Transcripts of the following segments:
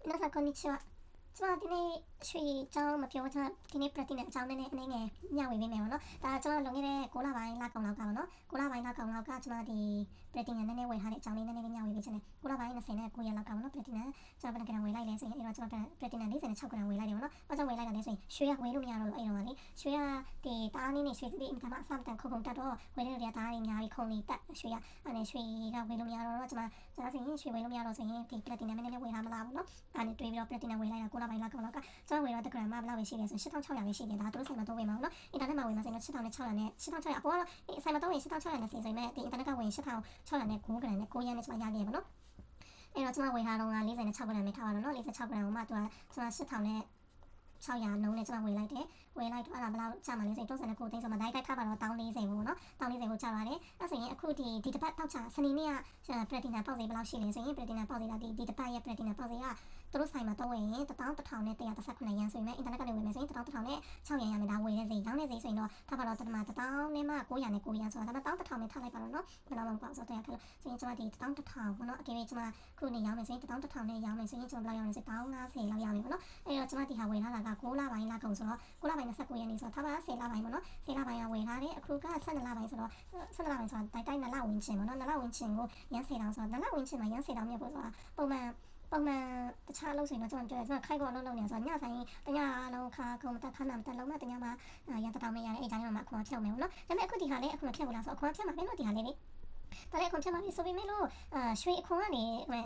皆さんこんにちは。ကျမဒီနေ့ရွှေကျောင်းမပြောချင်ဒီနေ့ practice နဲ့အကြောင်းနဲ့အနေငယ်ညဝေပေးမယ်ပေါ့နော်။ဒါကျမလွန်ခဲ့တဲ့6လပိုင်းလကောင်လောက်ကပေါ့နော်။6လပိုင်းလကောင်လောက်ကကျမဒီ practice နဲ့နည်းနည်းဝေထားတဲ့အကြောင်းလေးနည်းနည်းညဝေပေးချင်တယ်။6လပိုင်း29ရက်လောက်ကပေါ့နော် practice နဲ့ကျမဘယ်နှကံဝေလိုက်လဲဆိုရင်အဲ့တော့ကျမ practice နဲ့46ကံဝေလိုက်တယ်ပေါ့နော်။ဘာကြောင့်ဝေလိုက်တာလဲဆိုရင်ရွှေကဝေလို့မရတော့လို့အဲ့တော့လေရွှေကဒီတားလေးနဲ့ရွှေဒီအင်ကမအစမတန်ခုံတက်တော့ဝေလို့ရတားလေးများပြီးခုံလေးတက်ရွှေကအဲ့နဲ့ရွှေကဝေလို့မရတော့ကျမဆိုရင်ရွှေဝေလို့မရတော့ဆိုရင်ဒီ practice နဲ့နည်းနည်းဝေထားမလားပေါ့နော်။အဲ့နဲ့တွေးပြီးတော့ practice နဲ့ဝေလိုက်တာ6လပိုင်းလကောင်လောက်ကကျမဝေတော့တက္ကရာမဘလောက်ပဲရှိတယ်ဆို8600ပဲရှိတယ်ဒါသူတို့ဆိုင်မှာတော့ဝေမှာပေါ့နော်အင်တာနက်မှာဝေမှာဆိုရင်8600နဲ့8600အပေါ်ကတော့ဆိုင်မှာတော့ဝင်8600နဲ့စီဆိုရင်ဒီအင်တာနက်ကဝင်8600နဲ့9ကရန်နဲ့9ရန်နဲ့ကျမရခဲ့ရပါတော့အဲ့တော့ကျမဝေထားတော့က46ကရန်ပဲထားပါတော့နော်46ကရန်ကိုမှသူကကျမ8000နဲ့600လုံးနဲ့ကျမဝေလိုက်တယ်ဝယ်လိုက်တော့အဲ့ဒါဘယ်လောက်ကျမှလဲဆိုရင်39သိန်းဆိုမှတိုင်းထားပါတော့1040ပေါ့နော်1040ကိုကျပါတယ်အဲ့ဆိုရင်အခုဒီတစ်ပတ်တောက်ချစနေနေ့ကplatinum ပေါက်ဈေးဘယ်လောက်ရှိလဲဆိုရင် platinum ပေါက်ဈေးကဒီတစ်ပတ်ရဲ့ platinum ပေါက်ဈေးကသူတို့ဆိုင်မှာတော့ဝယ်ရင်11119ရန်ဆိုရင်အင်တာနက်ကနေဝယ်မယ်ဆိုရင်11600ရန်ရမယ်ဒါဝယ်တဲ့ဈေးရောင်းတဲ့ဈေးဆိုရင်တော့ထားပါတော့တမ1000နဲ့မှ900နဲ့900ဆိုတာဒါမှ11000နဲ့ထားလိုက်ပါတော့နော်ဘယ်လောက်မှမပေါ့ဆိုတော့ဆိုရင်ကျွန်မဒီ11000ပေါ့နော်အကယ်၍ကျွန်မခုနေရောင်းမယ်ဆိုရင်11000နဲ့ရောင်းမယ်ဆိုရင်ကျွန်မဘယ်လောက်ရောင်းလဲဆို1050လောက်ရောင်းမယ်ပေါ့နော်အဲ့တော့ကျွန်မဒီဟာဝယ်ထားတာက6လပိုင်းလကုန်ဆိုတော့6လပိုင်း29ရက်နေ့ဆိုတော့ထားပါ10လပိုင်းပေါ့နော်10လပိုင်းကဝယ်ထားတယ်အခုက12လပိုင်းဆိုတော့12လပိုင်းဆိုတာတိုက်2လဝင်ချင်ပေါ့နော်2လဝင်ချင်ကိုရန်10တောင်ဆိုတော့2လဝင်ချင်မှာရန်10တောင်မြတ်ဖို့ဆိုတာပုံမှန်တခြားလို့ဆိုရင်တော့ကျွန်တော်ပြောတယ်ကျွန်တော်ခိုက်ကောလုံးလုံးနေဆိုတော့ညဆိုင်တညလုံးခါကုန်တက်ခါနာမတက်လုံးနဲ့တညမှာရန်တောင်မရတဲ့အဲ့ကြောင့်မှအခွန်ဖြုတ်မယ်ပေါ့နော်ဒါပေမဲ့အခုဒီဟာလေးအခွန်ဖြတ်ဖို့လားဆိုအခွန်ဖြတ်မှာပဲလို့ဒီဟာလေးလေဒါလည်းအခွန်ဖြတ်မှာပြီဆိုပေမဲ့လို့ရွှေအခွန်ကနေ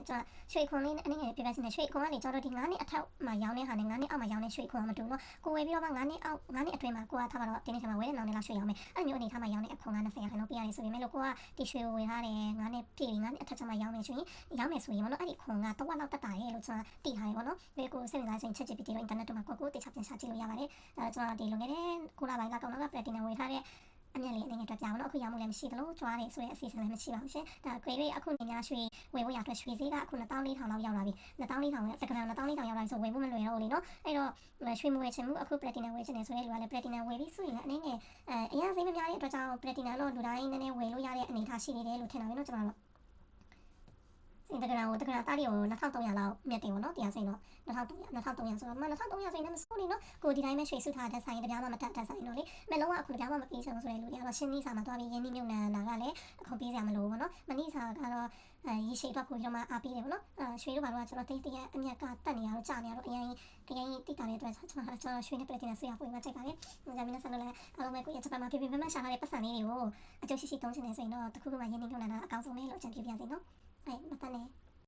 ကျွန်တော်ရွှေအခွန်လေးအနေနဲ့ပြပြစီနေရွှေအခွန်ကနေကျွန်တော်ဒီ9နှစ်အထက်မှာရောင်းတဲ့ဟာနဲ့9နှစ်အောက်မှာရောင်းတဲ့ရွှေအခွန်ကမတူတော့ကိုဝယ်ပြီးတော့မှ9နှစ်အောက်9နှစ်အတွင်းမှာကိုကထားပါတော့တင်းနေချင်မှာဝယ်တဲ့နောင်နဲ့လောက်ရွှေရောင်းမယ်အဲ့မျိုးအနေထားမှာရောင်းတဲ့အခွန်က20ခန်းလောက်ပြရတယ်ဆိုပေမဲ့လို့ကိုကဒီရွှေကိုဝယ်ထားတယ်9နှစ်ပြည့်9နှစ်အထက်ကျမှရောင်းမယ်ဆိုရင်ရောင်းမယ်ဆိုရင်ပေါ့နော်အဲ့ဒီခွန်ကတော့လောက်တက်တာရဲ့လို့ကျွန်တော်သိထားရပေါ့နော်ဒီကိုစိတ်ဝင်စားဆိုရင်ချက်ချစ်ပြီးဒီတော့ internet တို့မှာကိုတေချာပြန်ရှာကြည့်လို့ရပါတယ်ဒါကျွန်တော်ဒီလွန်ခဲ့တဲ့9လပိုင်းလောက် platinum ဝယ်ထားတဲ့အမြက်လေးအနေနဲ့တွေ့ပြအောင်နော်အခုရောင်းမှုလည်းမရှိသလိုကြွားတယ်ဆိုတဲ့အစီအစဉ်လည်းမရှိပါဘူးရှင်ဒါခွေ၍အခုနေများရွှေဝယ်ဖို့ရအတွက်ရွှေဈေးကအခု14000လောက်ရောက်လာပြီ14000နဲ့စကရန်14000ရောက်လာပြီဆိုဝယ်ဖို့မလွယ်တော့ဘူးလေနော်အဲ့တော့ရွှေမဝယ်ချင်ဘူးအခု platinum ဝယ်ချင်တယ်ဆိုတဲ့လူကလည်း platinum ဝယ်ပြီးဆိုရင်လည်းအနေနဲ့အရင်ဈေးမများတဲ့အတွက်ကြောင့် platinum တော့လူတိုင်းနည်းနည်းဝယ်လို့ရတဲ့အနေအထားရှိနေတယ်လို့ထင်တာပဲနော်ကျွန်တော်တို့တကယ်တော့တားလီကို2300လောက်မြတ်တယ်ပေါ့နော်တရားစိန်တော့2300ဆိုတော့မှ2300ဆိုရင်လည်းမစိုးနေနော်ကိုဒီတိုင်းပဲရွှေစုထားတဲ့ဆိုင်တပြားမှမတက်တဲ့ဆိုင်တော့လေမလုံးဝအခုတပြားမှမပေးချင်ဘူးဆိုတဲ့လူတွေကတော့ရှင်းနီးစာမှာတွားပြီးရင်းနှီးမြုပ်နှံတာကလည်းအခုပေးစရာမလိုဘူးပေါ့နော်မနီးစာကတော့ရေရှည်တော့ကိုကျွန်တော်အားပေးတယ်ပေါ့နော်ရွှေတို့ဘာလို့ကျွန်တော်တိတ်တရအမြက်ကတက်နေရတော့ကြာနေရတော့အရင်တိတာတဲ့အတွက်ကျွန်တော်ရွှေနဲ့ပလက်တင်နဲ့ဆွေးရပုံမှန်ကြိုက်ပါတယ်ဒါမျိုးနဲ့ဆက်လို့လည်းအားလုံးပဲကိုရချက်ပါမှာပြပြမမရှာထားတဲ့ပတ်စံလေးတွေကိုအကျိုးရှိရှိသုံးချင်နေဆိုရင်တော့တခုခုမှရင်းနှီးမြုပ်နှံတာအကောင်းဆုံးပဲလို့အကြံပြုပြစီနော်မတတ်နဲ့